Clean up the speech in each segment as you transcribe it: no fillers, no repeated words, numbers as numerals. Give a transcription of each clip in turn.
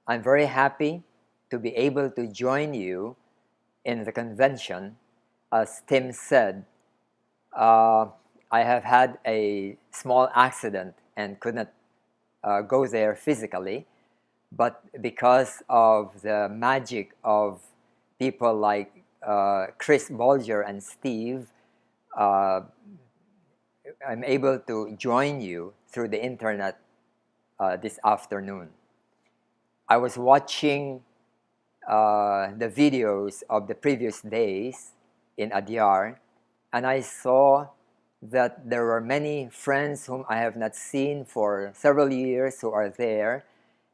I'm very happy to be able to join you in the convention. As Tim said, I have had a small accident and could not go there physically, but because of the magic of people like Chris Bolger and Steve, uh, I'm able to join you through the internet this afternoon. I was watching the videos of the previous days in Adyar, and I saw that there were many friends whom I have not seen for several years who are there,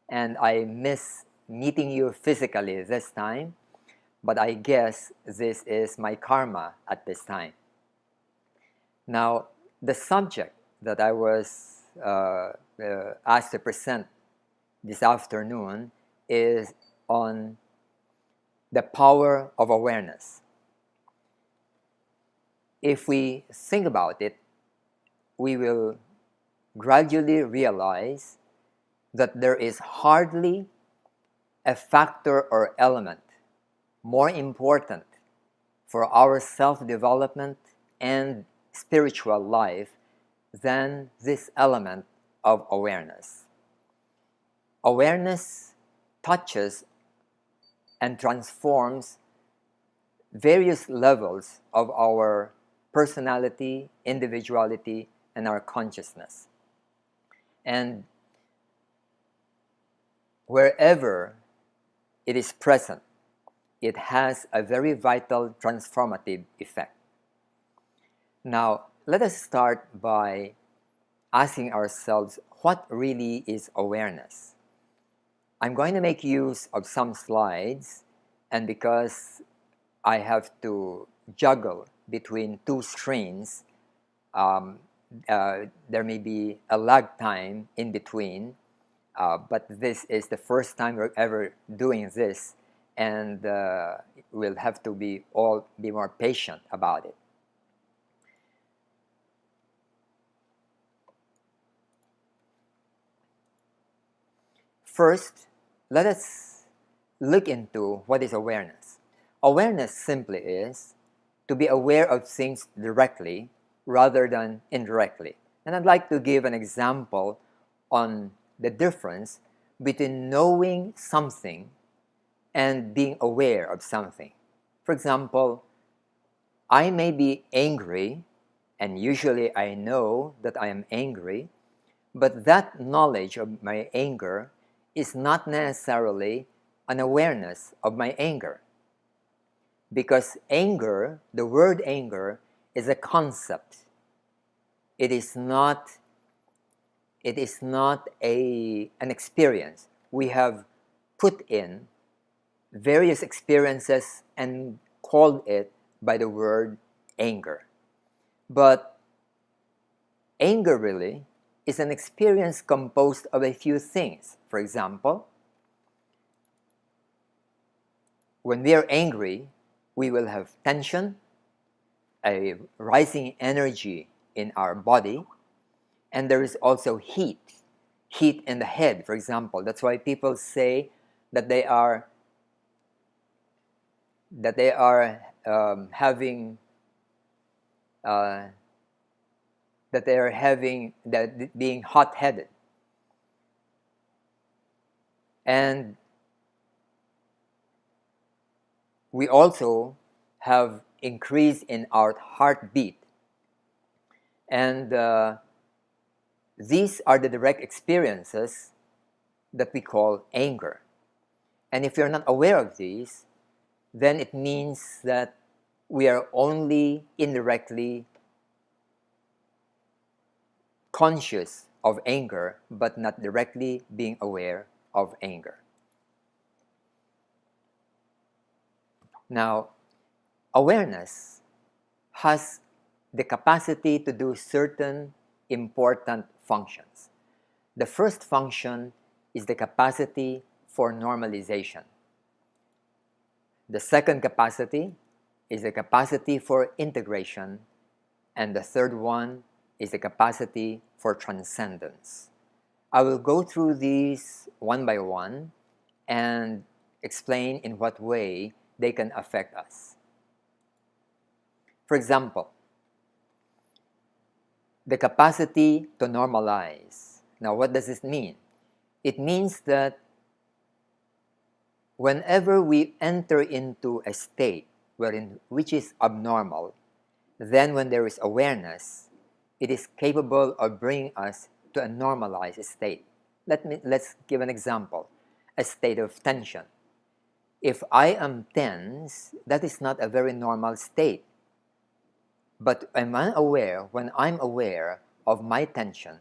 and I miss meeting you physically this time, but I guess this is my karma at this time. Now, the subject that I was asked to present this afternoon is on the power of awareness. If we think about it, we will gradually realize that there is hardly a factor or element more important for our self-development and spiritual life than this element of awareness. Awareness touches and transforms various levels of our personality, individuality, and our consciousness. And wherever it is present, it has a very vital transformative effect. Now, let us start by asking ourselves, what really is awareness? I'm going to make use of some slides, and because I have to juggle between two screens, there may be a lag time in between, but this is the first time we're ever doing this, and we'll have to be more patient about it. First, let us look into what is awareness. Awareness simply is to be aware of things directly rather than indirectly. And I'd like to give an example on the difference between knowing something and being aware of something. For example, I may be angry, and usually I know that I am angry, but that knowledge of my anger is not necessarily an awareness of my anger. Because anger, the word anger, is a concept. It is not an experience. We have put in various experiences and called it by the word anger. But anger really is an experience composed of a few things. For example, when we are angry, we will have tension, a rising energy in our body, and there is also heat in the head, for example. That's why people say that they are being hot-headed. And we also have increase in our heartbeat. And these are the direct experiences that we call anger. And if you're not aware of these, then it means that we are only indirectly conscious of anger, but not directly being aware of anger. Now, awareness has the capacity to do certain important functions. The first function is the capacity for normalization. The second capacity is the capacity for integration, and the third one is the capacity for transcendence. I will go through these one by one, and explain in what way they can affect us. For example, the capacity to normalize. Now, what does this mean? It means that whenever we enter into a state which is abnormal, then when there is awareness, it is capable of bringing us to a normalized state. Let's give an example, a state of tension. If I am tense, that is not a very normal state. But when I'm aware of my tension,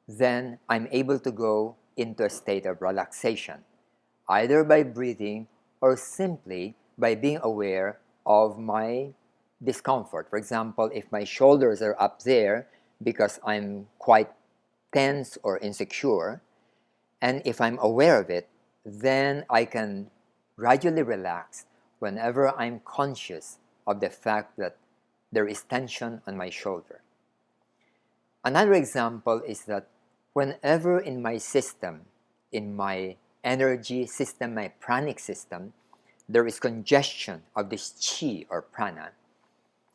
then I'm able to go into a state of relaxation, either by breathing or simply by being aware of my discomfort. For example, if my shoulders are up there because I'm quite tense or insecure, and if I'm aware of it, then I can gradually relax whenever I'm conscious of the fact that there is tension on my shoulder. Another example is that whenever in my system, in my energy system, my pranic system, there is congestion of this chi or prana,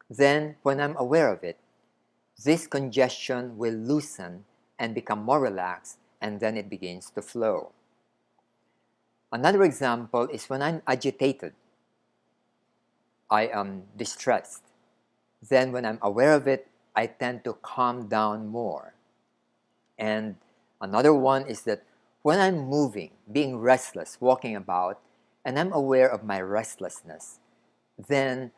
then when I'm aware of it, this congestion will loosen and become more relaxed, and then it begins to flow. Another example is when I'm agitated, I am distressed. Then when I'm aware of it, I tend to calm down more. And another one is that when I'm moving, being restless, walking about, and I'm aware of my restlessness, then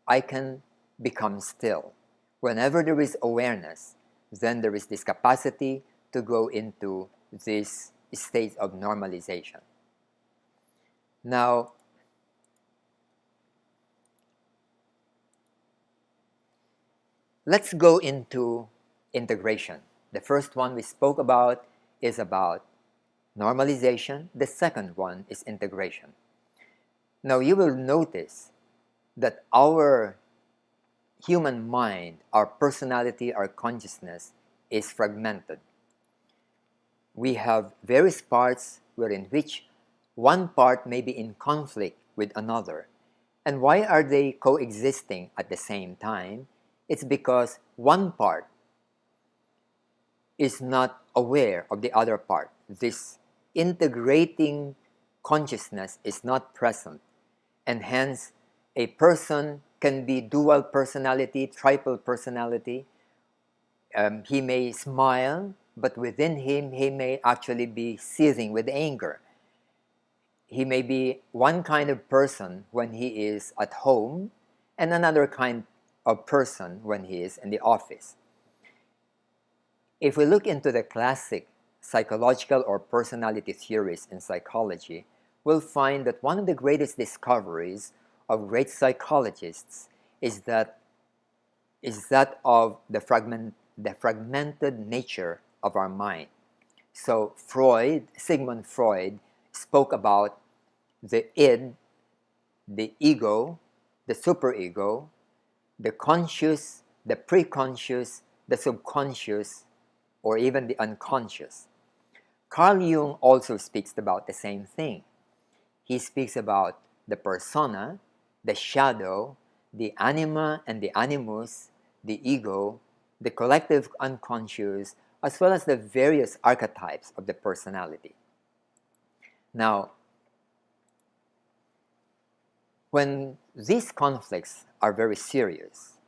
I can become still. Whenever there is awareness, then there is this capacity to go into this state of normalization. Now, let's go into integration. The first one we spoke about is about normalization. The second one is integration. Now, you will notice that our human mind, our personality, our consciousness is fragmented. We have various parts wherein which one part may be in conflict with another. And why are they coexisting at the same time? It's because one part is not aware of the other part. This integrating consciousness is not present, and hence a person can be dual personality, triple personality. He may smile, but within him, he may actually be seething with anger. He may be one kind of person when he is at home, and another kind of person when he is in the office. If we look into the classic psychological or personality theories in psychology, we'll find that one of the greatest discoveries of great psychologists is that of the fragmented nature of our mind. So Sigmund Freud spoke about the id, the ego, the superego, the conscious, the preconscious, the subconscious, or even the unconscious. Carl Jung also speaks about the same thing. He speaks about the persona, the shadow, the anima and the animus, the ego, the collective unconscious, as well as the various archetypes of the personality. Now, when these conflicts are very serious,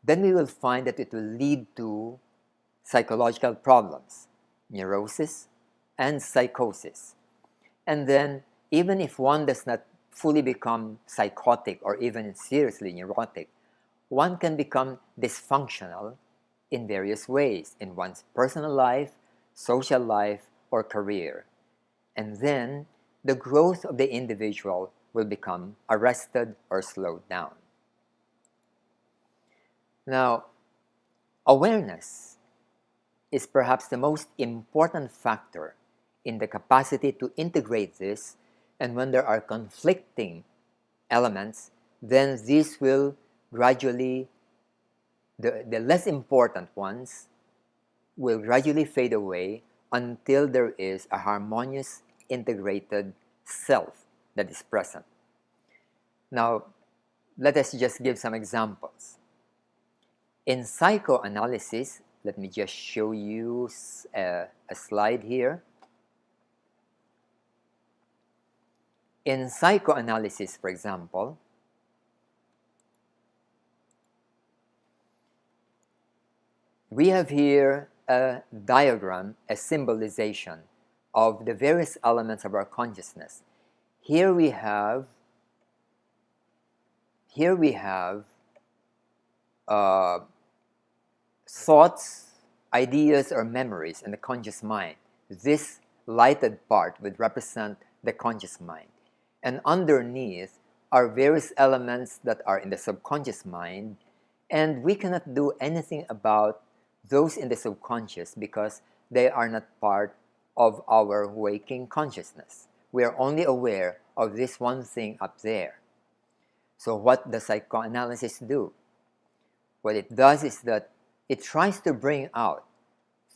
then we will find that it will lead to psychological problems, neurosis, and psychosis. And then, even if one does not fully become psychotic or even seriously neurotic, one can become dysfunctional in various ways in one's personal life, social life, or career. And then, the growth of the individual will become arrested or slowed down. Now, awareness is perhaps the most important factor in the capacity to integrate this, and when there are conflicting elements, then this will gradually, the less important ones will gradually fade away until there is a harmonious, integrated self that is present. Now, let us just give some examples. In psychoanalysis, let me just show you a slide here. In psychoanalysis, for example, we have here a diagram, a symbolization of the various elements of our consciousness. Here we have thoughts, ideas, or memories in the conscious mind. This lighted part would represent the conscious mind. And underneath are various elements that are in the subconscious mind, and we cannot do anything about those in the subconscious because they are not part of our waking consciousness. We are only aware of this one thing up there. So what does psychoanalysis do? What it does is that it tries to bring out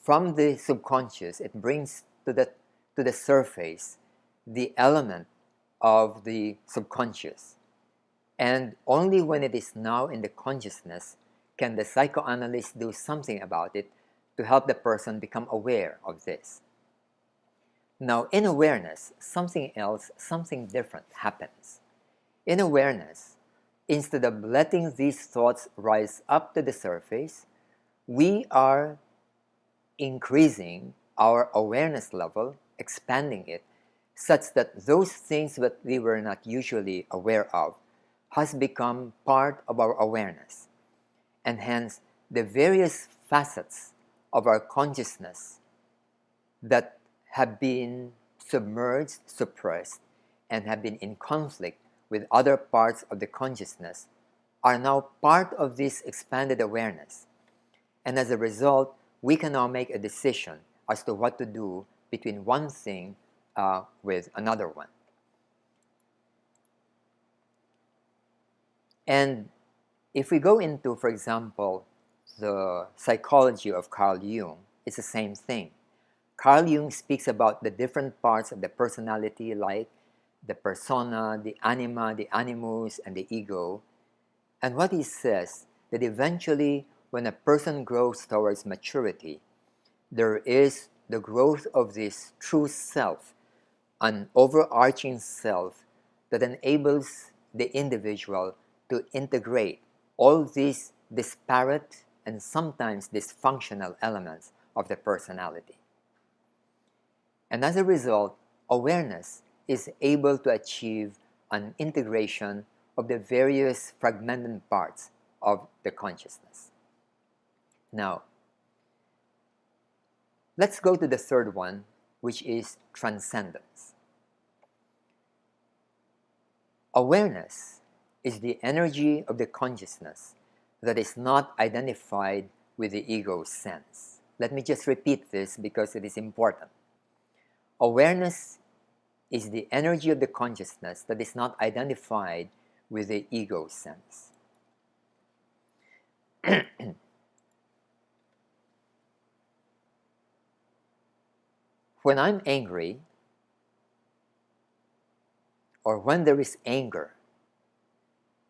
from the subconscious, it brings to the surface the element of the subconscious. And only when it is now in the consciousness can the psychoanalyst do something about it to help the person become aware of this. Now, in awareness, something else, something different happens. In awareness, instead of letting these thoughts rise up to the surface, we are increasing our awareness level, expanding it, such that those things that we were not usually aware of has become part of our awareness. And hence, the various facets of our consciousness that have been submerged, suppressed, and have been in conflict with other parts of the consciousness are now part of this expanded awareness. And as a result, we can now make a decision as to what to do between one thing with another one. And if we go into, for example, the psychology of Carl Jung, it's the same thing. Carl Jung speaks about the different parts of the personality, like the persona, the anima, the animus, and the ego. And what he says, that eventually when a person grows towards maturity, there is the growth of this true self, an overarching self that enables the individual to integrate all these disparate and sometimes dysfunctional elements of the personality. And as a result, awareness is able to achieve an integration of the various fragmented parts of the consciousness. Now, let's go to the third one, which is transcendence. Awareness is the energy of the consciousness that is not identified with the ego's sense. Let me just repeat this because it is important. Awareness is the energy of the consciousness that is not identified with the ego's sense. When I'm angry, or when there is anger,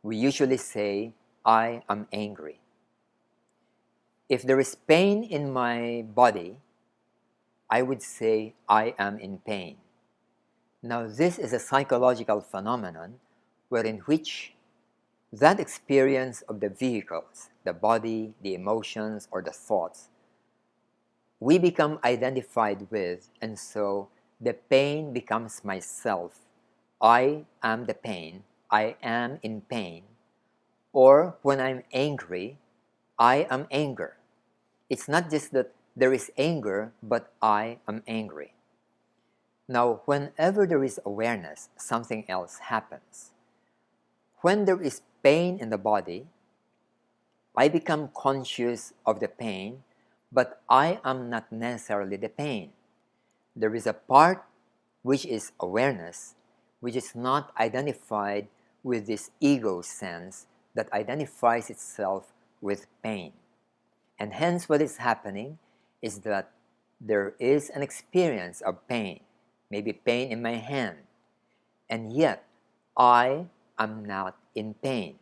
we usually say, I am angry. If there is pain in my body, I would say, I am in pain. Now, this is a psychological phenomenon wherein which that experience of the vehicles, the body, the emotions, or the thoughts, we become identified with, and so the pain becomes myself. I am the pain. I am in pain. Or when I'm angry, I am anger. It's not just that there is anger, but I am angry. Now, whenever there is awareness, something else happens. When there is pain in the body, I become conscious of the pain, but I am not necessarily the pain. There is a part which is awareness, which is not identified with this ego sense that identifies itself with pain. And hence what is happening is that there is an experience of pain, maybe pain in my hand, and yet I am not in pain.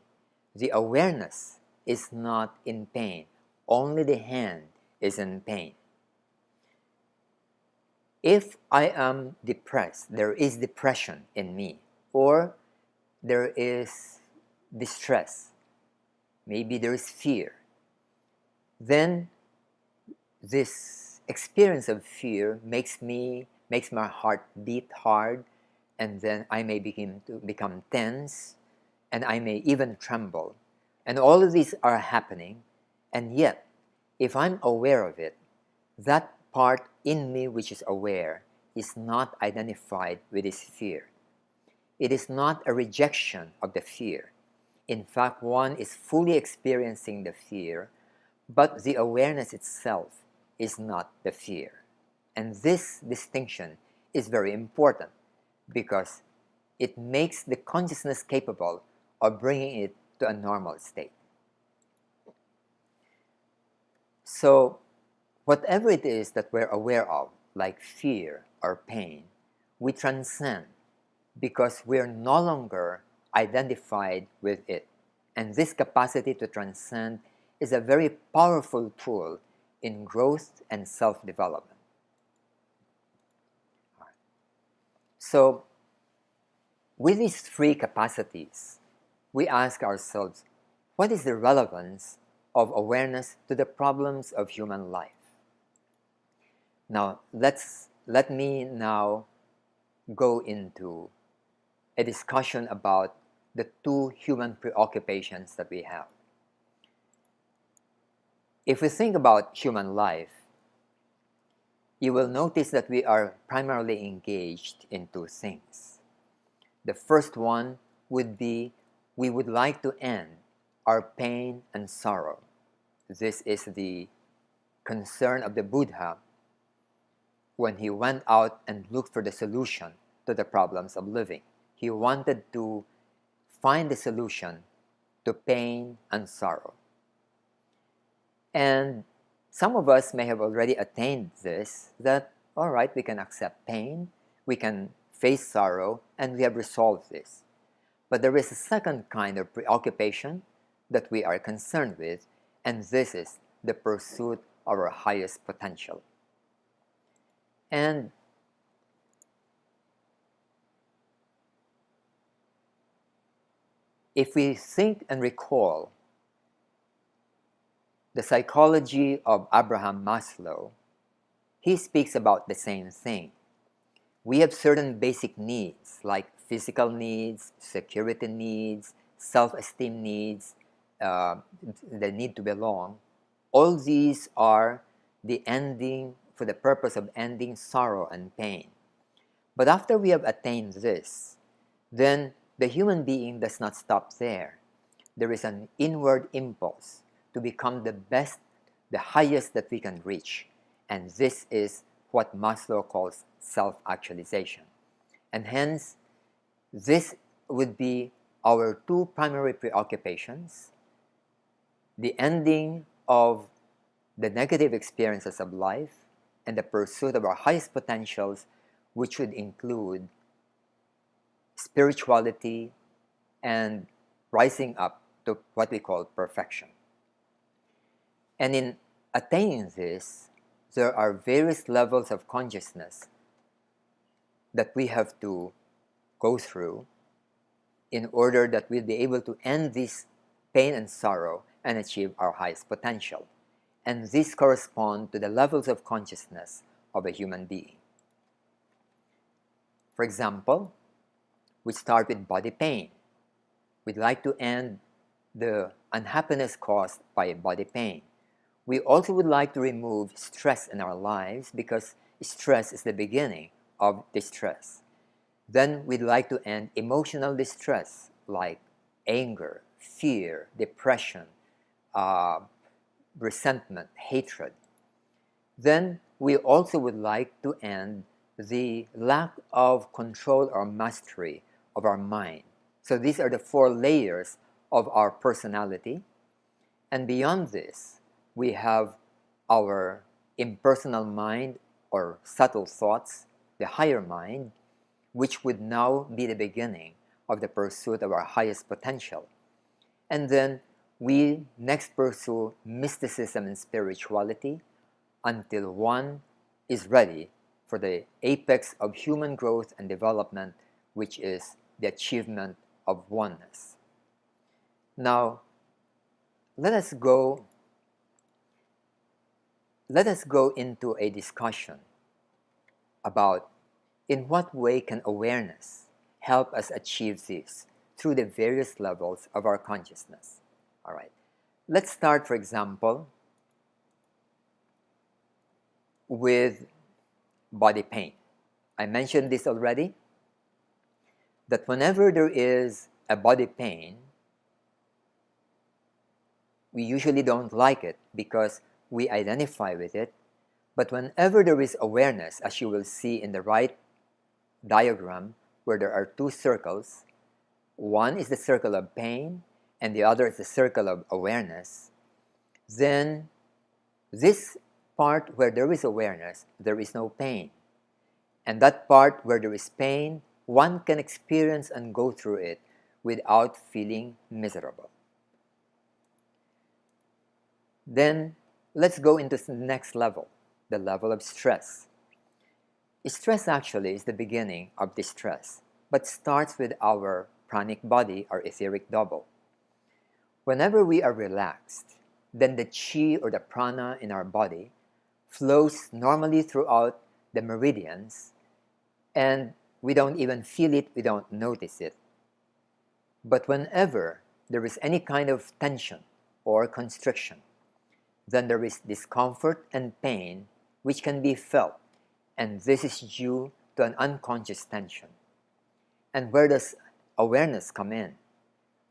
The awareness is not in pain. Only the hand is in pain. If I am depressed, there is depression in me, or there is distress, maybe there is fear, then this experience of fear makes my heart beat hard, and then I may begin to become tense, and I may even tremble. And all of these are happening, and yet, if I'm aware of it, that part in me which is aware is not identified with this fear. It is not a rejection of the fear. In fact, one is fully experiencing the fear, but the awareness itself is not the fear. And this distinction is very important because it makes the consciousness capable of bringing it to a normal state. So, whatever it is that we're aware of, like fear or pain, we transcend because we're no longer identified with it. And this capacity to transcend is a very powerful tool in growth and self-development. So, with these three capacities, we ask ourselves, what is the relevance of awareness to the problems of human life? Now, let me now go into a discussion about the two human preoccupations that we have. If we think about human life, you will notice that we are primarily engaged in two things. The first one would be we would like to end our pain and sorrow. This is the concern of the Buddha when he went out and looked for the solution to the problems of living. He wanted to find the solution to pain and sorrow. And some of us may have already attained this, that, all right, we can accept pain, we can face sorrow, and we have resolved this. But there is a second kind of preoccupation that we are concerned with, and this is the pursuit of our highest potential. And if we think and recall the psychology of Abraham Maslow, he speaks about the same thing. We have certain basic needs like physical needs, security needs, self-esteem needs, the need to belong. All these are the ending for the purpose of ending sorrow and pain. But after we have attained this, then the human being does not stop there. There is an inward impulse to become the best, the highest that we can reach. And this is what Maslow calls self-actualization. And hence, this would be our two primary preoccupations: the ending of the negative experiences of life and the pursuit of our highest potentials, which would include spirituality and rising up to what we call perfection. And in attaining this, there are various levels of consciousness that we have to go through in order that we'll be able to end this pain and sorrow and achieve our highest potential. And these correspond to the levels of consciousness of a human being. For example, we start with body pain. We'd like to end the unhappiness caused by body pain. We also would like to remove stress in our lives because stress is the beginning of distress. Then we'd like to end emotional distress like anger, fear, depression, resentment, hatred. Then we also would like to end the lack of control or mastery of our mind. So these are the four layers of our personality. And beyond this, we have our impersonal mind or subtle thoughts, the higher mind. which would now be the beginning of the pursuit of our highest potential. And then we next pursue mysticism and spirituality until one is ready for the apex of human growth and development, which is the achievement of oneness. Now, let us go into a discussion about in what way can awareness help us achieve this through the various levels of our consciousness. All right. Let's start, for example, with body pain. I mentioned this already, that whenever there is a body pain, we usually don't like it because we identify with it. But whenever there is awareness, as you will see in the right diagram, where there are two circles, one is the circle of pain and the other is the circle of awareness, then this part where there is awareness, there is no pain. And that part where there is pain, one can experience and go through it without feeling miserable. Then let's go into the next level, the level of stress. Stress actually is the beginning of distress, but starts with our pranic body, our etheric double. Whenever we are relaxed, then the chi or the prana in our body flows normally throughout the meridians, and we don't even feel it, we don't notice it. But whenever there is any kind of tension or constriction, then there is discomfort and pain which can be felt, and this is due to an unconscious tension. And where does awareness come in?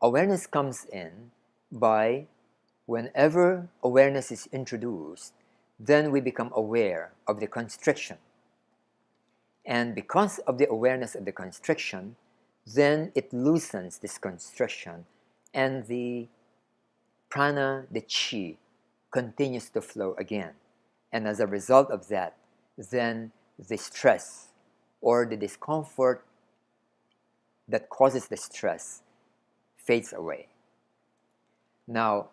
Awareness comes in by whenever awareness is introduced, then we become aware of the constriction. And because of the awareness of the constriction, then it loosens this constriction, and the prana, the chi, continues to flow again. And as a result of that, then the stress or the discomfort that causes the stress fades away. Now,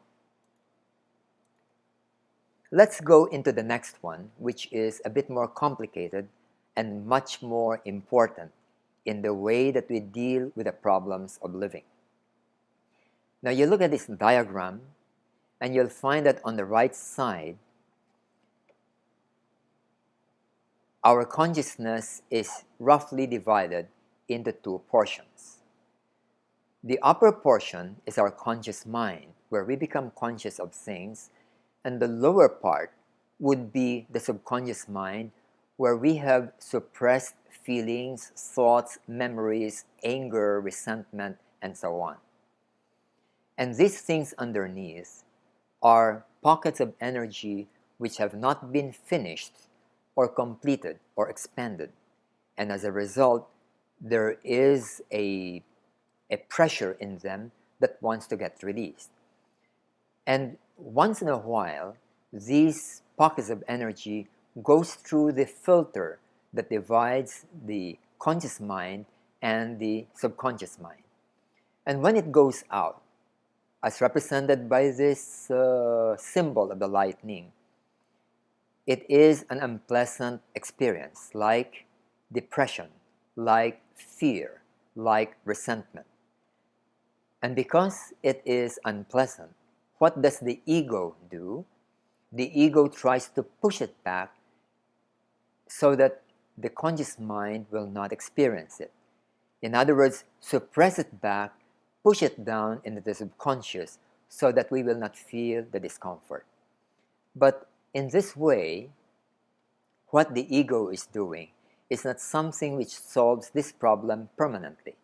let's go into the next one, which is a bit more complicated and much more important in the way that we deal with the problems of living. Now, you look at this diagram, and you'll find that on the right side, our consciousness is roughly divided into two portions. The upper portion is our conscious mind, where we become conscious of things, and the lower part would be the subconscious mind, where we have suppressed feelings, thoughts, memories, anger, resentment, and so on. And these things underneath are pockets of energy which have not been finished or completed or expanded. And as a result, there is a pressure in them that wants to get released. And once in a while, these pockets of energy goes through the filter that divides the conscious mind and the subconscious mind. And when it goes out, as represented by this symbol of the lightning, it is an unpleasant experience, like depression, like fear, like resentment. And because it is unpleasant, what does the ego do? The ego tries to push it back so that the conscious mind will not experience it. In other words, suppress it back, push it down into the subconscious so that we will not feel the discomfort. But in this way, what the ego is doing is not something which solves this problem permanently.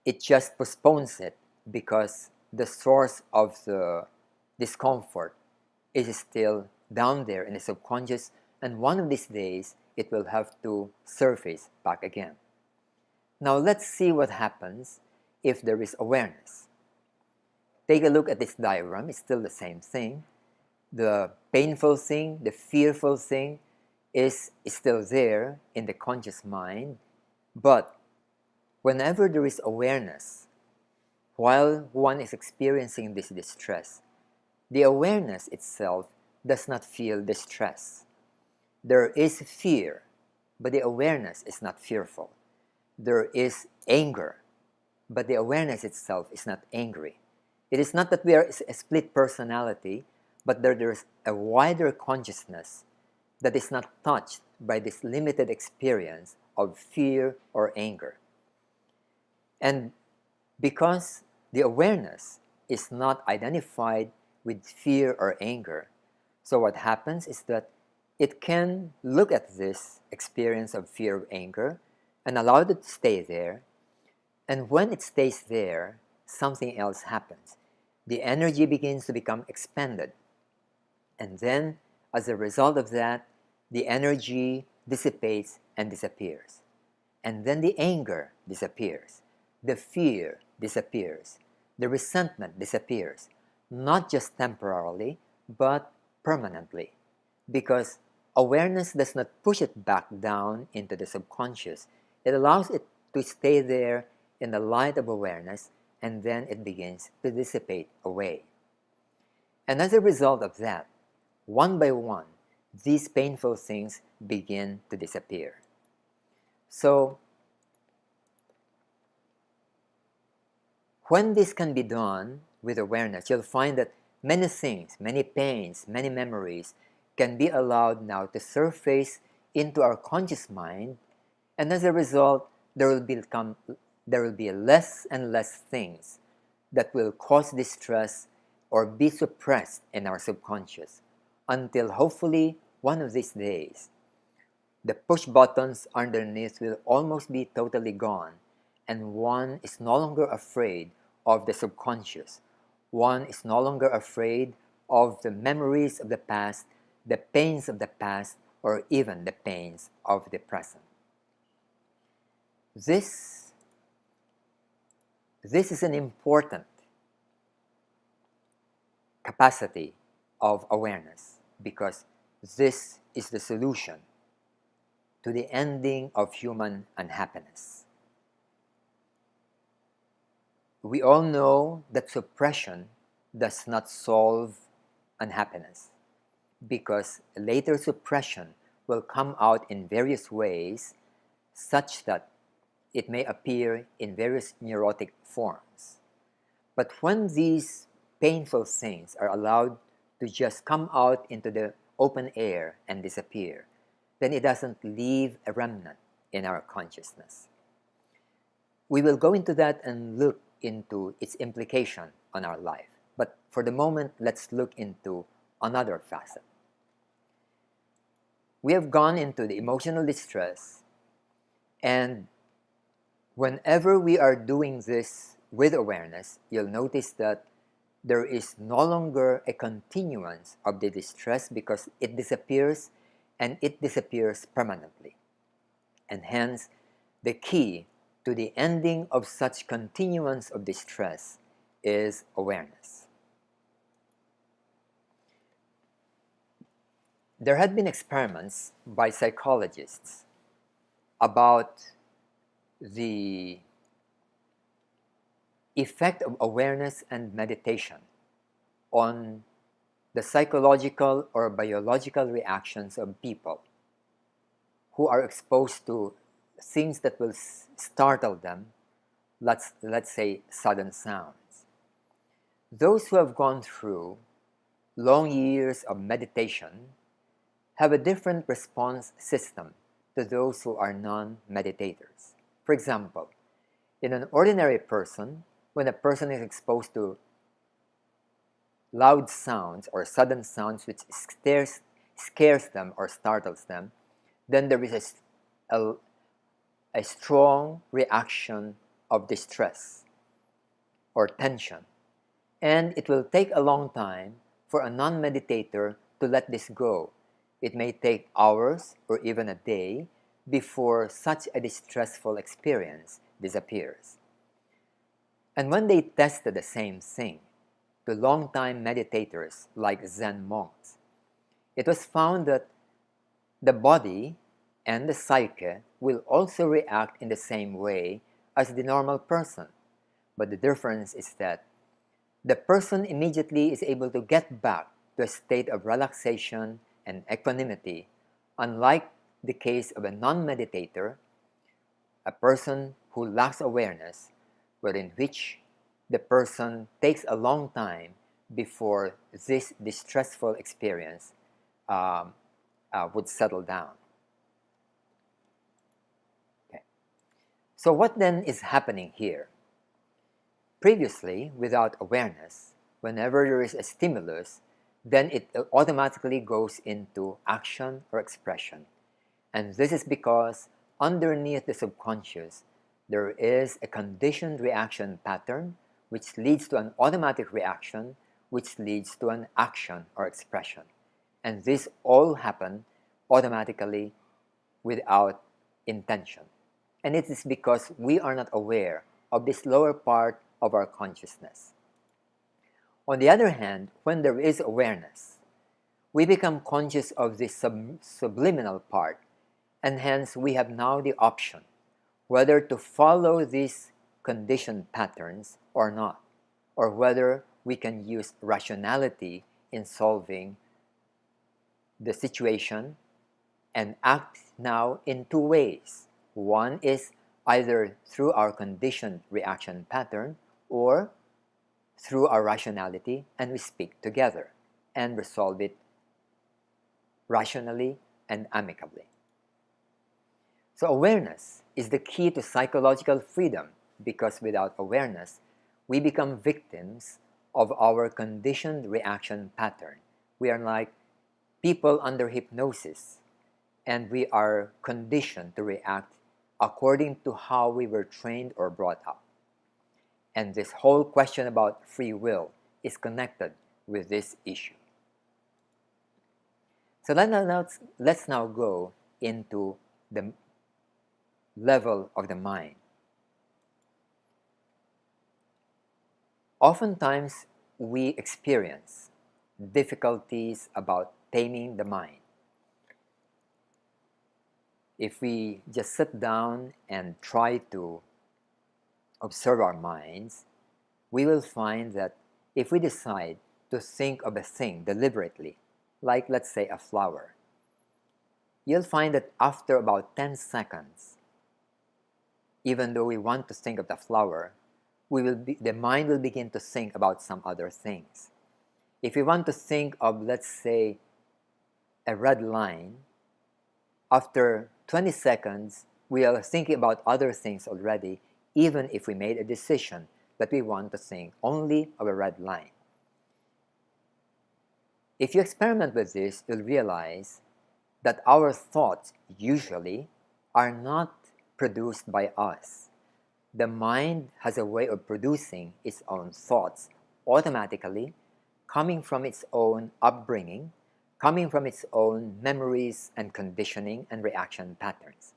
It just postpones it because the source of the discomfort is still down there in the subconscious, and one of these days it will have to surface back again. Now let's see what happens if there is awareness. Take a look at this diagram. It's still the same thing. The painful thing, the fearful thing, is still there in the conscious mind, but whenever there is awareness, while one is experiencing this distress, the awareness itself does not feel distress. There is fear, but the awareness is not fearful. There is anger, but the awareness itself is not angry. It is not that we are a split personality, but there's a wider consciousness that is not touched by this limited experience of fear or anger. And because the awareness is not identified with fear or anger, so what happens is that it can look at this experience of fear or anger and allow it to stay there. And when it stays there, something else happens. The energy begins to become expended. And then, as a result of that, the energy dissipates and disappears. And then the anger disappears. The fear disappears. The resentment disappears. Not just temporarily, but permanently. Because awareness does not push it back down into the subconscious. It allows it to stay there in the light of awareness, and then it begins to dissipate away. And as a result of that, one by one, these painful things begin to disappear. So, when this can be done with awareness, you'll find that many things, many pains, many memories can be allowed now to surface into our conscious mind, and as a result, there will be less and less things that will cause distress or be suppressed in our subconscious, until hopefully one of these days, the push buttons underneath will almost be totally gone, and one is no longer afraid of the subconscious. One is no longer afraid of the memories of the past, the pains of the past, or even the pains of the present. This is an important capacity of awareness, because this is the solution to the ending of human unhappiness. We all know that suppression does not solve unhappiness, because later suppression will come out in various ways, such that it may appear in various neurotic forms. But when these painful things are allowed to just come out into the open air and disappear, then it doesn't leave a remnant in our consciousness. We will go into that and look into its implication on our life. But for the moment, let's look into another facet. We have gone into the emotional distress, and whenever we are doing this with awareness, you'll notice that there is no longer a continuance of the distress, because it disappears, and it disappears permanently. And hence, the key to the ending of such continuance of distress is awareness. There had been experiments by psychologists about the effect of awareness and meditation on the psychological or biological reactions of people who are exposed to things that will startle them, let's say sudden sounds. Those who have gone through long years of meditation have a different response system to those who are non-meditators. For example, in an ordinary person, when a person is exposed to loud sounds or sudden sounds which scares them or startles them, then there is a strong reaction of distress or tension. And it will take a long time for a non-meditator to let this go. It may take hours or even a day before such a distressful experience disappears. And when they tested the same thing to long-time meditators like Zen monks, it was found that The body and the psyche will also react in the same way as the normal person, but the difference is that the person immediately is able to get back to a state of relaxation and equanimity, unlike the case of a non-meditator, a person who lacks awareness, but in which the person takes a long time before this distressful experience would settle down. Okay. So what then is happening here? Previously, without awareness, whenever there is a stimulus, then it automatically goes into action or expression. And this is because underneath the subconscious, there is a conditioned reaction pattern which leads to an automatic reaction, which leads to an action or expression. And this all happen automatically without intention. And it is because we are not aware of this lower part of our consciousness. On the other hand, when there is awareness, we become conscious of this subliminal part, and hence we have now the option whether to follow these conditioned patterns or not, or whether we can use rationality in solving the situation and act now in two ways. One is either through our conditioned reaction pattern or through our rationality, and we speak together and resolve it rationally and amicably. So awareness is the key to psychological freedom, because without awareness, we become victims of our conditioned reaction pattern. We are like people under hypnosis, and we are conditioned to react according to how we were trained or brought up. And this whole question about free will is connected with this issue. So let's now go into the level of the mind. Oftentimes, we experience difficulties about taming the mind. If we just sit down and try to observe our minds, we will find that if we decide to think of a thing deliberately, like let's say a flower, you'll find that after about 10 seconds, even though we want to think of the flower, the mind will begin to think about some other things. If we want to think of, let's say, a red line, after 20 seconds, we are thinking about other things already, even if we made a decision that we want to think only of a red line. If you experiment with this, you'll realize that our thoughts usually are not produced by us. The mind has a way of producing its own thoughts automatically, coming from its own upbringing, coming from its own memories and conditioning and reaction patterns.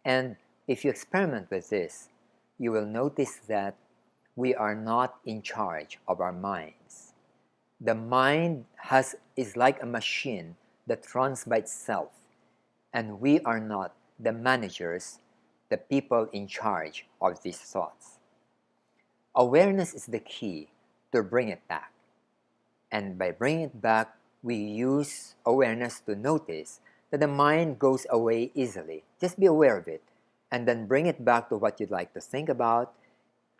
And if you experiment with this, you will notice that we are not in charge of our minds. The mind is like a machine that runs by itself, and we are not the managers, the people in charge of these thoughts. Awareness is the key to bring it back. And by bringing it back, we use awareness to notice that the mind goes away easily. Just be aware of it, and then bring it back to what you'd like to think about,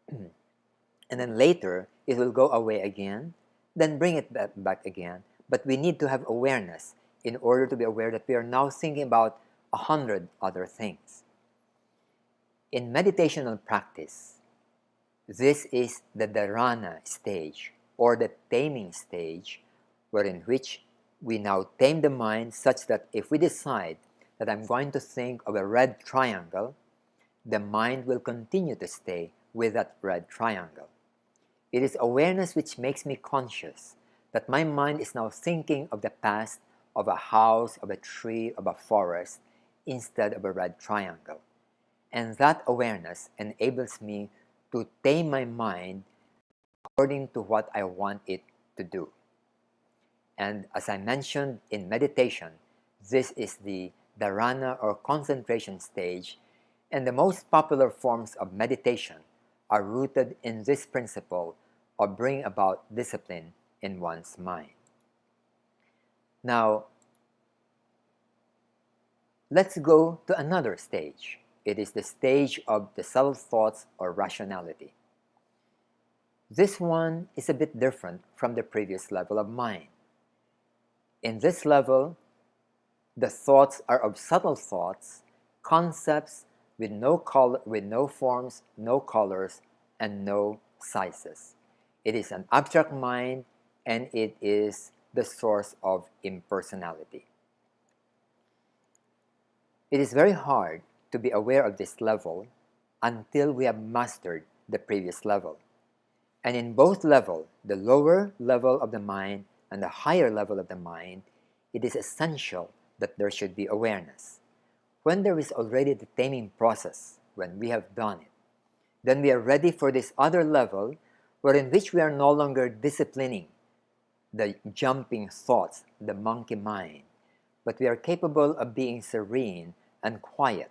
and then later it will go away again, then bring it back again. But we need to have awareness in order to be aware that we are now thinking about 100 other things. In meditational practice, this is the dharana stage, or the taming stage, wherein which we now tame the mind such that if we decide that I'm going to think of a red triangle, the mind will continue to stay with that red triangle. It is awareness which makes me conscious that my mind is now thinking of the past, of a house, of a tree, of a forest, instead of a red triangle. And that awareness enables me to tame my mind according to what I want it to do. And as I mentioned in meditation, This is the dharana or concentration stage, and the most popular forms of meditation are rooted in this principle of bringing about discipline in one's mind. Now, let's go to another stage. It is the stage of the subtle thoughts or rationality. This one is a bit different from the previous level of mind. In this level, the thoughts are of subtle thoughts, concepts with no forms, no colors, and no sizes. It is an abstract mind, and it is the source of impersonality. It is very hard to be aware of this level until we have mastered the previous level. And in both levels, the lower level of the mind and the higher level of the mind, it is essential that there should be awareness. When there is already the taming process, when we have done it, then we are ready for this other level wherein which we are no longer disciplining the jumping thoughts, the monkey mind, but we are capable of being serene and quiet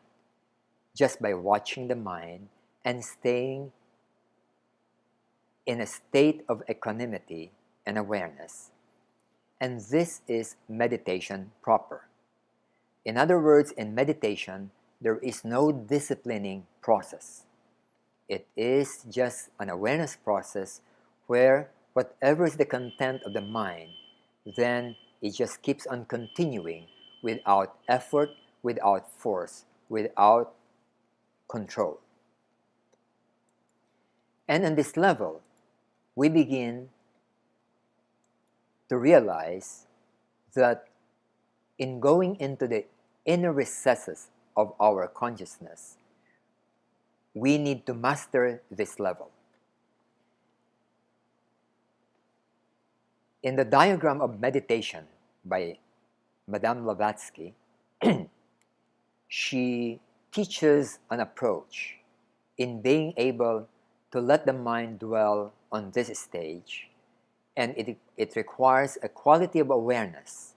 just by watching the mind and staying in a state of equanimity and awareness. And this is meditation proper. In other words, in meditation, there is no disciplining process. It is just an awareness process where whatever is the content of the mind, then it just keeps on continuing without effort, without force, without control. And on this level, we begin to realize that in going into the inner recesses of our consciousness, we need to master this level. In the diagram of meditation by Madame Blavatsky, she teaches an approach in being able to let the mind dwell on this stage, and it requires a quality of awareness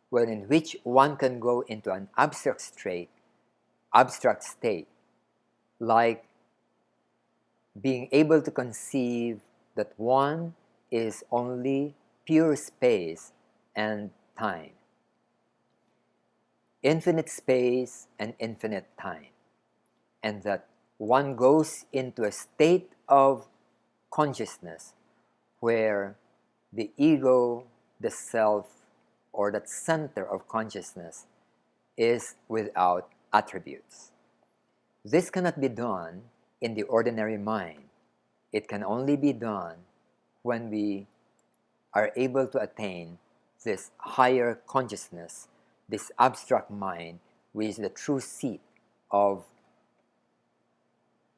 wherein which one can go into an abstract state, like being able to conceive that one is only pure space and time, infinite space and infinite time, and that one goes into a state of consciousness where the ego, the self, or that center of consciousness is without attributes. This cannot be done in the ordinary mind. It can only be done when we are able to attain this higher consciousness, this abstract mind, which is the true seat of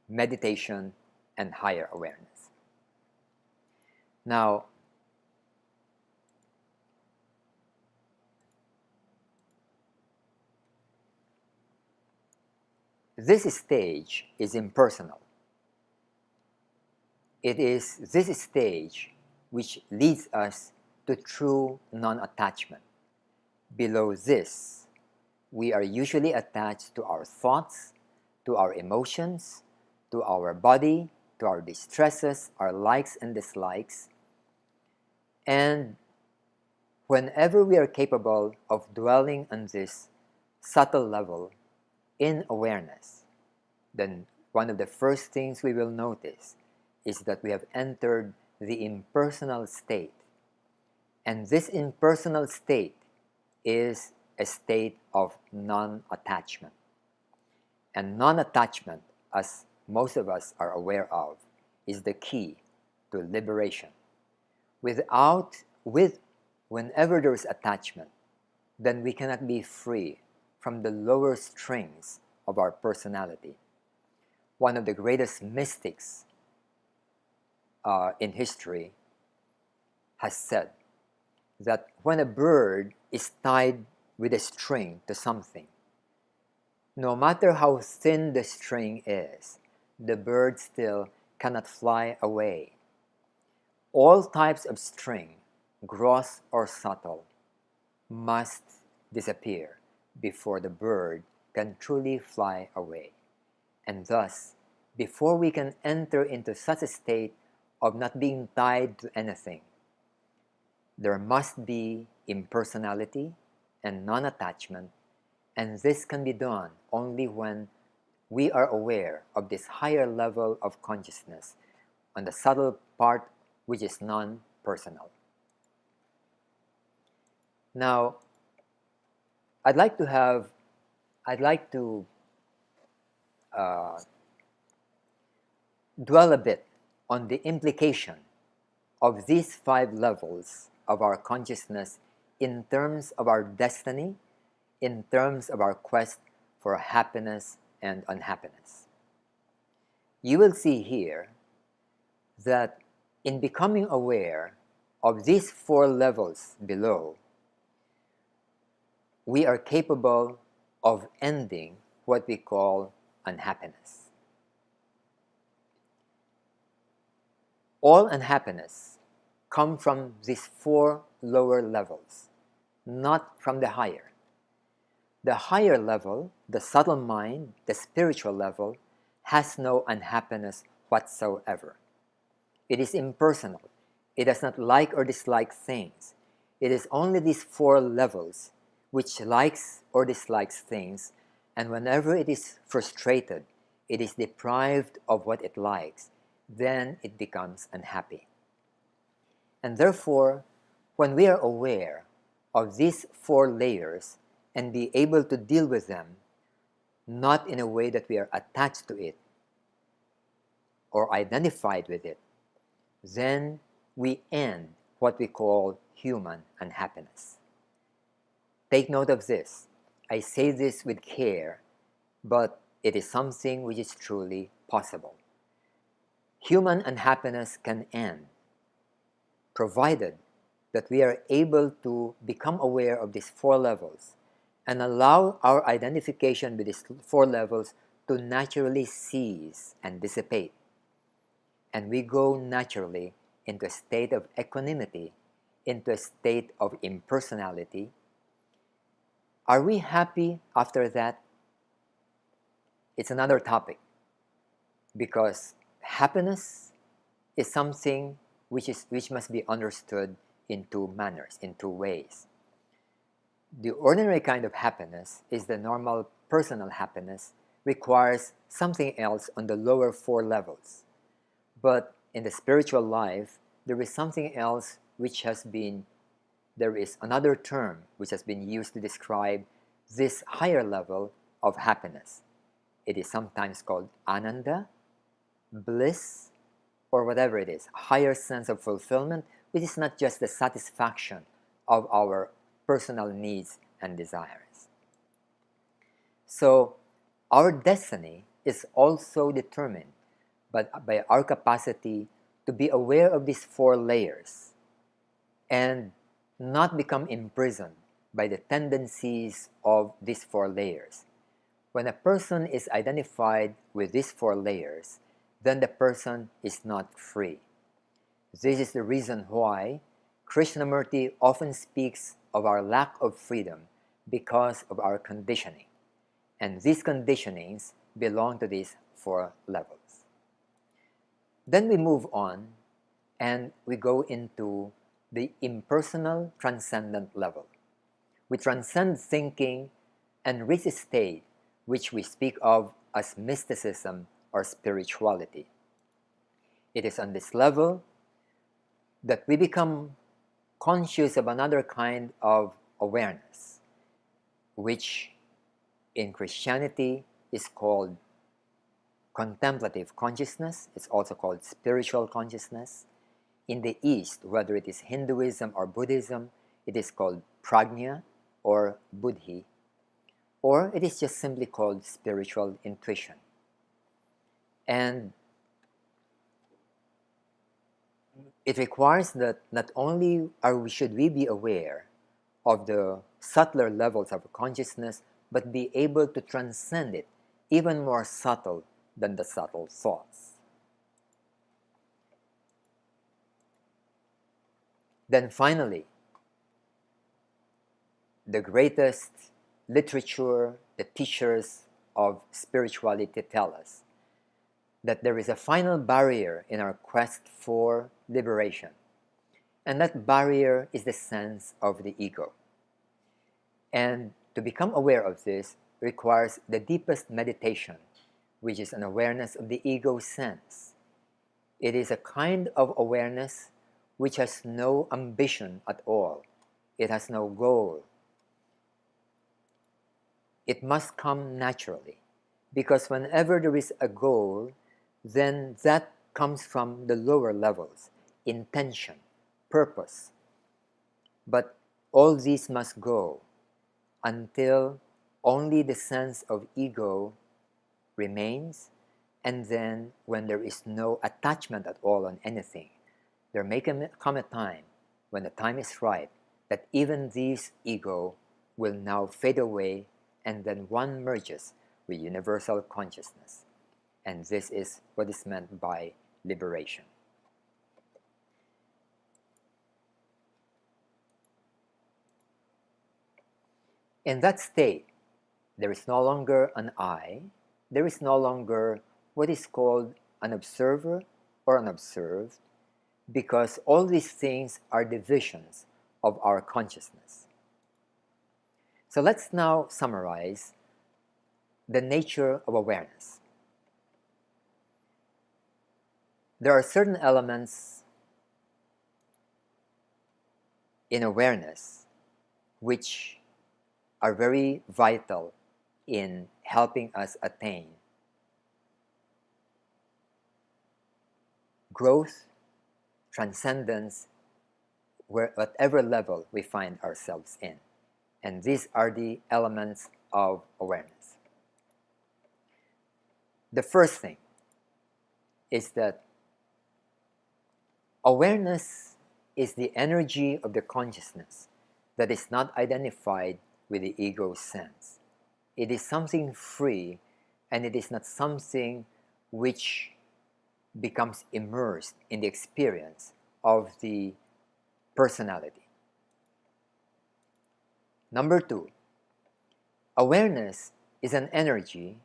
meditation and higher awareness. Now, this stage is impersonal. It is this stage which leads us to true non-attachment. Below this, we are usually attached to our thoughts, to our emotions, to our body, to our distresses, our likes and dislikes. And whenever we are capable of dwelling on this subtle level in awareness, then one of the first things we will notice is that we have entered the impersonal state. And this impersonal state is a state of non-attachment. And non-attachment, as most of us are aware of, is the key to liberation. Whenever there is attachment, then we cannot be free from the lower strings of our personality. One of the greatest mystics in history has said that when a bird is tied with a string to something, no matter how thin the string is, the bird still cannot fly away. All types of string, gross or subtle, must disappear before the bird can truly fly away. And thus, before we can enter into such a state of not being tied to anything, there must be impersonality and non-attachment, and this can be done only when we are aware of this higher level of consciousness on the subtle part which is non-personal. Now, I'd like to dwell a bit on the implication of these 5 levels of our consciousness in terms of our destiny, in terms of our quest for happiness and unhappiness. You will see here that in becoming aware of these 4 levels below, we are capable of ending what we call unhappiness. All unhappiness come from these 4 lower levels, not from the higher. The higher level, the subtle mind, the spiritual level, has no unhappiness whatsoever. It is impersonal. It does not like or dislike things. It is only these 4 levels which likes or dislikes things, and whenever it is frustrated, it is deprived of what it likes, then it becomes unhappy. And therefore, when we are aware of these 4 layers and be able to deal with them, not in a way that we are attached to it or identified with it, then we end what we call human unhappiness. Take note of this. I say this with care, but it is something which is truly possible. Human unhappiness can end, provided that we are able to become aware of these 4 levels and allow our identification with these 4 levels to naturally cease and dissipate. And we go naturally into a state of equanimity, into a state of impersonality. Are we happy after that? It's another topic, because happiness is something which must be understood in 2 manners, in 2 ways. The ordinary kind of happiness is the normal personal happiness, requires something else on the lower 4 levels. But in the spiritual life, there is something else which has been, there is another term which has been used to describe this higher level of happiness. It is sometimes called ananda, bliss, or whatever it is, higher sense of fulfillment, which is not just the satisfaction of our personal needs and desires. So our destiny is also determined by our capacity to be aware of these 4 layers and not become imprisoned by the tendencies of these 4 layers. When a person is identified with these 4 layers, then the person is not free. This is the reason why Krishnamurti often speaks of our lack of freedom because of our conditioning. And these conditionings belong to these 4 levels. Then we move on and we go into the impersonal transcendent level. We transcend thinking and reach a state which we speak of as mysticism or spirituality. It is on this level that we become conscious of another kind of awareness, which in Christianity is called contemplative consciousness. It's also called spiritual consciousness. In the East, whether it is Hinduism or Buddhism, it is called prajna or buddhi, or it is just simply called spiritual intuition. And it requires that not only should we be aware of the subtler levels of consciousness, but be able to transcend it, even more subtle than the subtle thoughts. Then finally, the greatest literature, the teachers of spirituality tell us that there is a final barrier in our quest for liberation. And that barrier is the sense of the ego. And to become aware of this requires the deepest meditation, which is an awareness of the ego sense. It is a kind of awareness which has no ambition at all. It has no goal. It must come naturally, because whenever there is a goal, then that comes from the lower levels, intention, purpose. But all these must go until only the sense of ego remains, and then when there is no attachment at all on anything, there may come a time, when the time is right, that even this ego will now fade away, and then one merges with universal consciousness. And this is what is meant by liberation. In that state, there is no longer an I, there is no longer what is called an observer or an observed, because all these things are divisions of our consciousness. So let's now summarize the nature of awareness. There are certain elements in awareness which are very vital in helping us attain growth, transcendence, whatever level we find ourselves in. And these are the elements of awareness. The first thing is that awareness is the energy of the consciousness that is not identified with the ego sense. It is something free, and it is not something which becomes immersed in the experience of the personality. Number two, awareness is an energy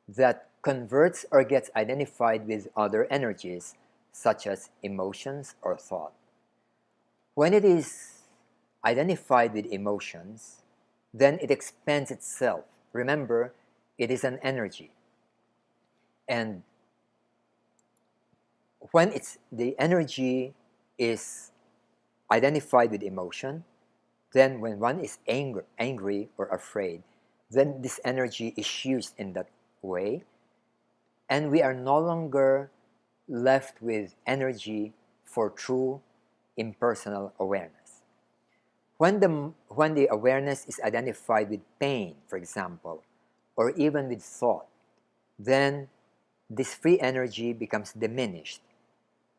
that converts or gets identified with other energies, such as emotions or thought. When it is identified with emotions, then it expands itself. Remember, it is an energy. And when the energy is identified with emotion, then when one is angry or afraid, then this energy is used in that way, and we are no longer left with energy for true impersonal awareness. When the awareness is identified with pain, for example, or even with thought, then this free energy becomes diminished.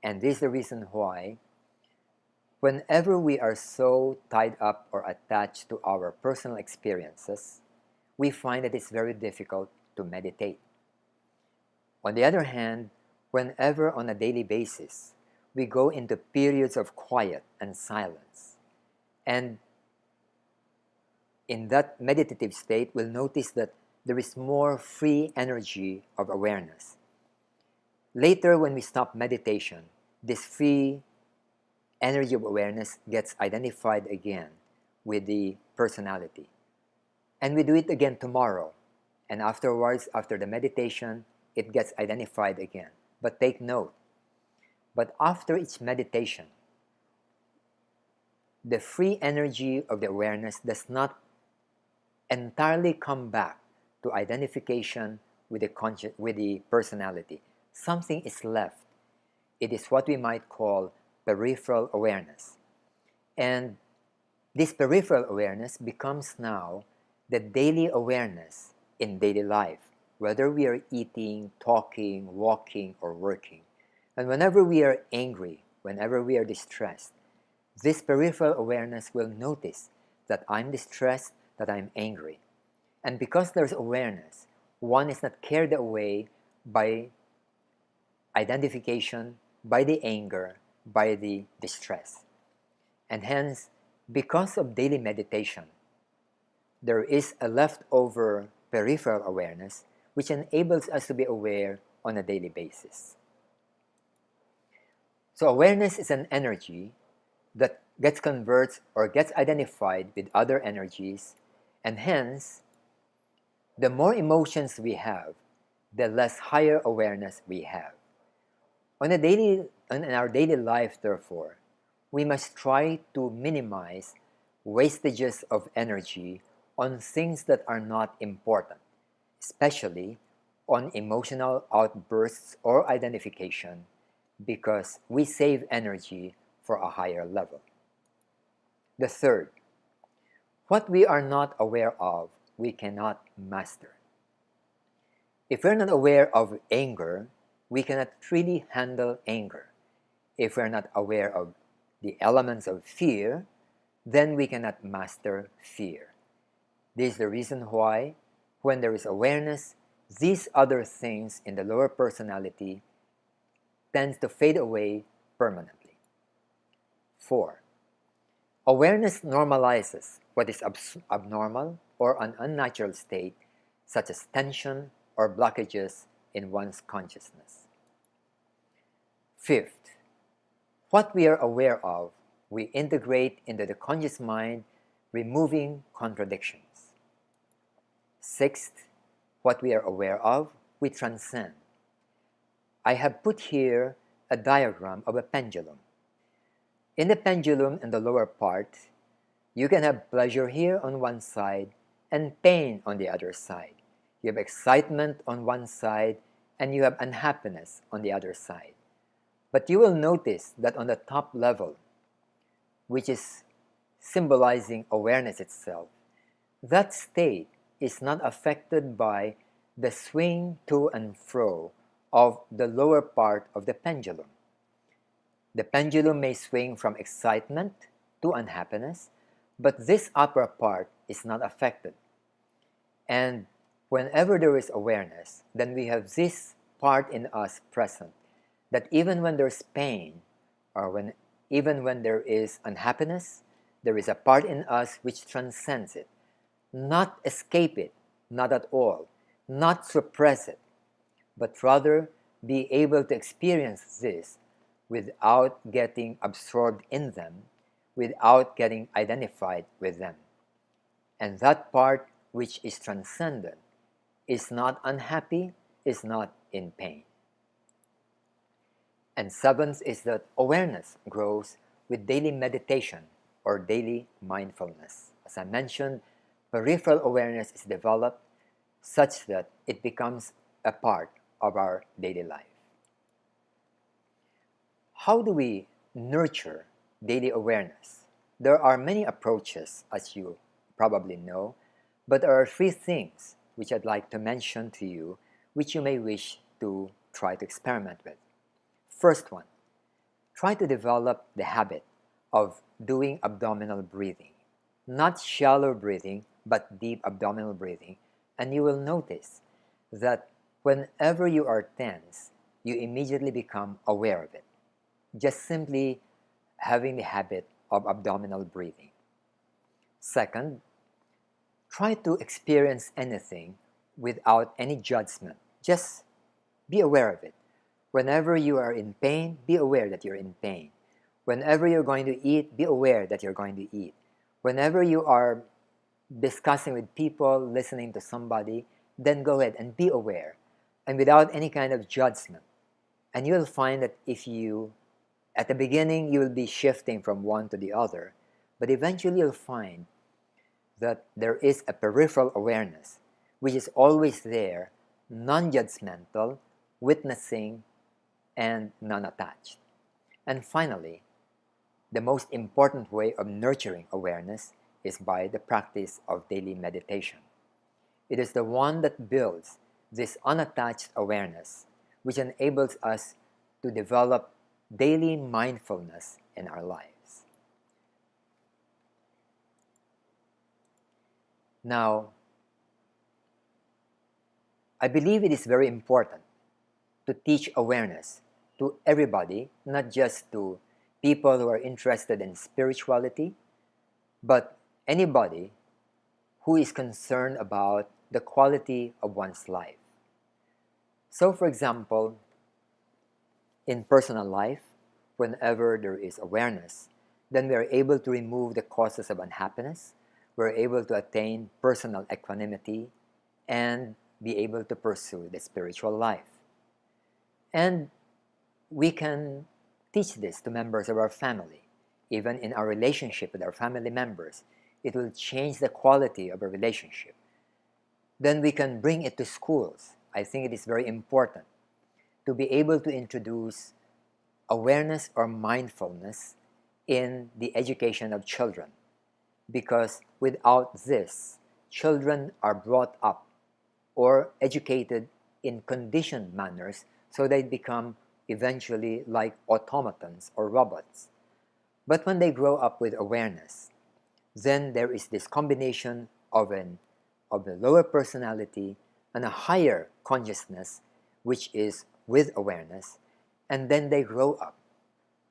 And this is the reason why whenever we are so tied up or attached to our personal experiences, we find that it's very difficult to meditate. On the other hand, whenever on a daily basis we go into periods of quiet and silence, and in that meditative state, we'll notice that there is more free energy of awareness. Later, when we stop meditation, this free energy of awareness gets identified again with the personality. And we do it again tomorrow. And afterwards, after the meditation, it gets identified again. But take note, but after each meditation, the free energy of the awareness does not entirely come back to identification with the personality. Something is left. It is what we might call peripheral awareness. And this peripheral awareness becomes now the daily awareness in daily life, whether we are eating, talking, walking, or working. And whenever we are angry, whenever we are distressed, this peripheral awareness will notice that I'm distressed, that I'm angry. And because there's awareness, one is not carried away by identification, by the anger, by the distress. And hence, because of daily meditation, there is a leftover peripheral awareness which enables us to be aware on a daily basis. So awareness is an energy that gets converted or gets identified with other energies, and hence, the more emotions we have, the less higher awareness we have. In our daily life, therefore, we must try to minimize wastages of energy on things that are not important, especially on emotional outbursts or identification, because we save energy for a higher level. The third, what we are not aware of, we cannot master. If we're not aware of anger, we cannot really handle anger. If we're not aware of the elements of fear, then we cannot master fear. This is the reason why, when there is awareness, these other things in the lower personality tends to fade away permanently. 4. Awareness normalizes what is abnormal or an unnatural state, such as tension or blockages in one's consciousness. 5th, what we are aware of, we integrate into the conscious mind, removing contradictions. 6th, what we are aware of, we transcend. I have put here a diagram of a pendulum. In the pendulum, in the lower part, you can have pleasure here on one side and pain on the other side. You have excitement on one side and you have unhappiness on the other side. But you will notice that on the top level, which is symbolizing awareness itself, that state is not affected by the swing to and fro of the lower part of the pendulum. The pendulum may swing from excitement to unhappiness, but this upper part is not affected. And whenever there is awareness, then we have this part in us present, that even when there's pain, or even when there is unhappiness, there is a part in us which transcends it. Not escape it, not at all, not suppress it, but rather be able to experience this without getting absorbed in them, without getting identified with them. And that part which is transcendent is not unhappy, is not in pain. And 7th is that awareness grows with daily meditation or daily mindfulness. As I mentioned, peripheral awareness is developed such that it becomes a part of our daily life. How do we nurture daily awareness? There are many approaches, as you probably know, but there are 3 things which I'd like to mention to you, which you may wish to try to experiment with. First one, try to develop the habit of doing abdominal breathing. Not shallow breathing, but deep abdominal breathing. And you will notice that whenever you are tense, you immediately become aware of it. Just simply having the habit of abdominal breathing. Second, try to experience anything without any judgment. Just be aware of it. Whenever you are in pain, be aware that you're in pain. Whenever you're going to eat, be aware that you're going to eat. Whenever you are discussing with people, listening to somebody, then go ahead and be aware and without any kind of judgment. And you'll find that at the beginning, you will be shifting from one to the other, but eventually you'll find that there is a peripheral awareness which is always there, non-judgmental, witnessing, and non-attached. And finally, the most important way of nurturing awareness is by the practice of daily meditation. It is the one that builds this unattached awareness, which enables us to develop daily mindfulness in our lives. Now, I believe it is very important to teach awareness to everybody, not just to people who are interested in spirituality, but anybody who is concerned about the quality of one's life. So, for example, in personal life, whenever there is awareness, then we are able to remove the causes of unhappiness, we're able to attain personal equanimity, and be able to pursue the spiritual life. And we can teach this to members of our family. Even in our relationship with our family members, it will change the quality of a relationship. Then we can bring it to schools. I think it is very important to be able to introduce awareness or mindfulness in the education of children, because without this, children are brought up or educated in conditioned manners, so they become eventually like automatons or robots. But when they grow up with awareness, then there is this combination of a lower personality and a higher consciousness, which is with awareness, and then they grow up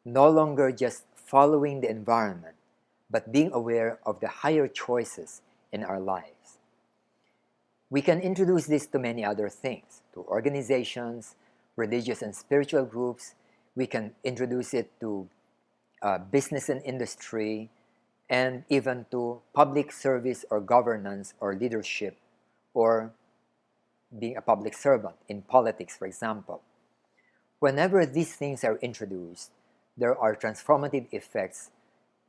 no longer just following the environment, but being aware of the higher choices in our lives. We can introduce this to many other things, to organizations, religious and spiritual groups. We can introduce it to business and industry, and even to public service or governance or leadership, or being a public servant in politics, for example. Whenever these things are introduced, there are transformative effects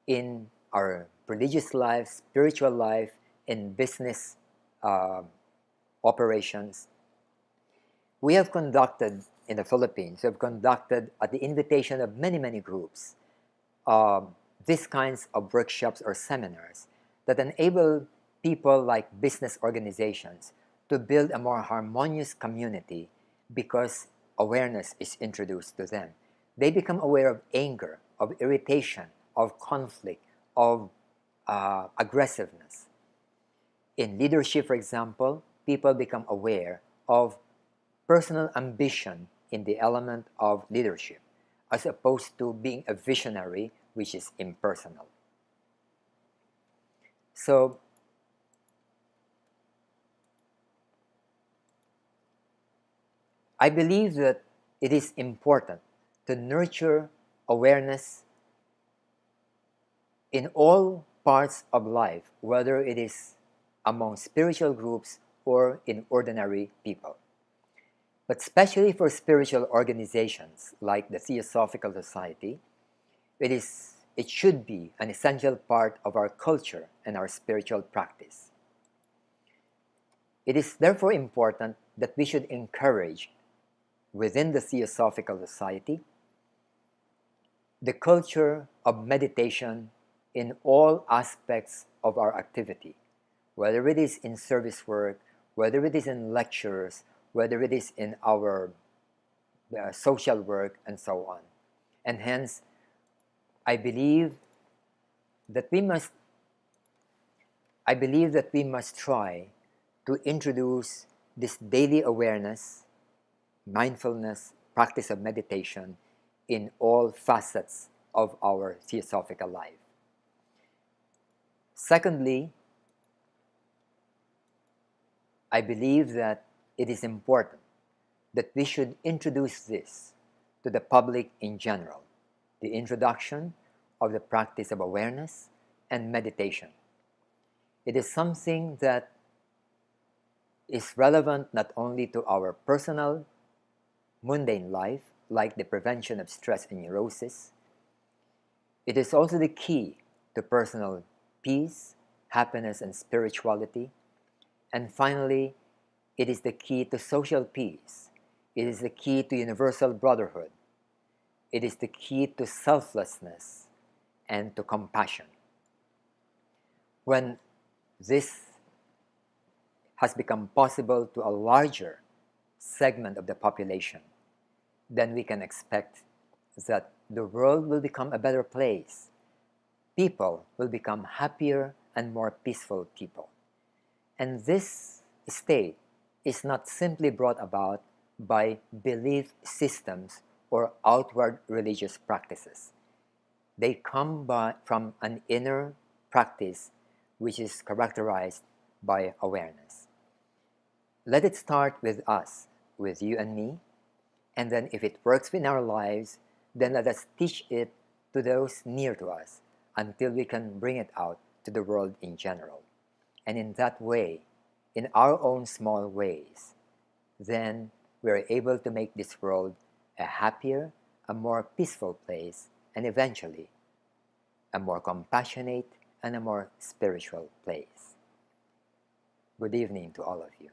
in our religious life, spiritual life, in business operations. We have conducted in the Philippines, we have conducted at the invitation of many, many groups, these kinds of workshops or seminars that enable people like business organizations to build a more harmonious community because awareness is introduced to them. They become aware of anger, of irritation, of conflict, of aggressiveness. In leadership, for example, people become aware of personal ambition in the element of leadership, as opposed to being a visionary, which is impersonal. So, I believe that it is important to nurture awareness in all parts of life, whether it is among spiritual groups or in ordinary people. But especially for spiritual organizations like the Theosophical Society, it should be an essential part of our culture and our spiritual practice. It is therefore important that we should encourage within the Theosophical Society the culture of meditation in all aspects of our activity, whether it is in service work, whether it is in lectures, whether it is in our social work, and so on. And hence, I believe that we must try to introduce this daily awareness, mindfulness, practice of meditation in all facets of our theosophical life. Secondly, I believe that it is important that we should introduce this to the public in general, the introduction of the practice of awareness and meditation. It is something that is relevant not only to our personal mundane life, like the prevention of stress and neurosis. It is also the key to personal peace, happiness, and spirituality. And finally, it is the key to social peace. It is the key to universal brotherhood. It is the key to selflessness and to compassion. When this has become possible to a larger segment of the population, then we can expect that the world will become a better place. People will become happier and more peaceful people. And this state is not simply brought about by belief systems or outward religious practices. They come from an inner practice which is characterized by awareness. Let it start with us, with you and me, and then if it works in our lives, then let us teach it to those near to us until we can bring it out to the world in general. And in that way, in our own small ways, then we're able to make this world a happier, a more peaceful place, and eventually a more compassionate and a more spiritual place. Good evening to all of you.